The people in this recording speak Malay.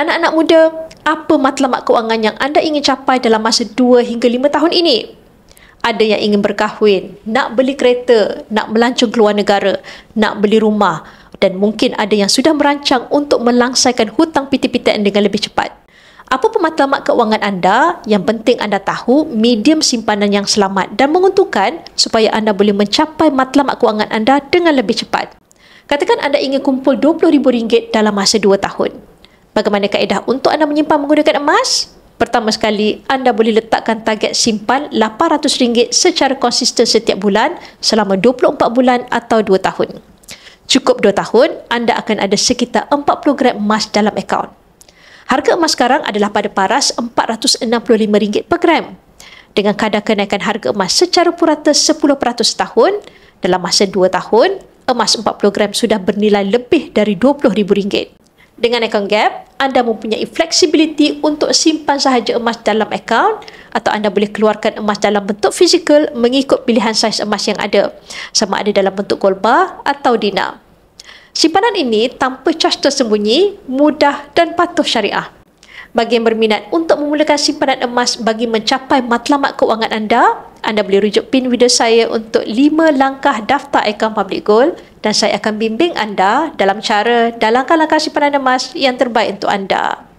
Anak-anak muda, apa matlamat kewangan yang anda ingin capai dalam masa 2 hingga 5 tahun ini? Ada yang ingin berkahwin, nak beli kereta, nak melancong keluar negara, nak beli rumah, dan mungkin ada yang sudah merancang untuk melangsaikan hutang PT-PTN dengan lebih cepat. Apa matlamat kewangan anda? Yang penting anda tahu medium simpanan yang selamat dan menguntungkan supaya anda boleh mencapai matlamat kewangan anda dengan lebih cepat. Katakan anda ingin kumpul RM20,000 dalam masa 2 tahun. Bagaimana kaedah untuk anda menyimpan menggunakan emas? Pertama sekali, anda boleh letakkan target simpan RM800 secara konsisten setiap bulan selama 24 bulan atau 2 tahun. Cukup 2 tahun, anda akan ada sekitar 40 gram emas dalam akaun. Harga emas sekarang adalah pada paras RM465 per gram. Dengan kadar kenaikan harga emas secara purata 10% tahun, dalam masa 2 tahun, emas 40 gram sudah bernilai lebih dari RM20,000. Dengan akaun Gap, anda mempunyai fleksibiliti untuk simpan sahaja emas dalam akaun atau anda boleh keluarkan emas dalam bentuk fizikal mengikut pilihan saiz emas yang ada, sama ada dalam bentuk gold bar atau dinar. Simpanan ini tanpa cas tersembunyi, mudah dan patuh syariah. Bagi yang berminat untuk memulakan simpanan emas bagi mencapai matlamat kewangan anda boleh rujuk pin video saya untuk 5 langkah daftar akaun Public Gold dan saya akan bimbing anda dalam cara dan langkah-langkah simpanan emas yang terbaik untuk anda.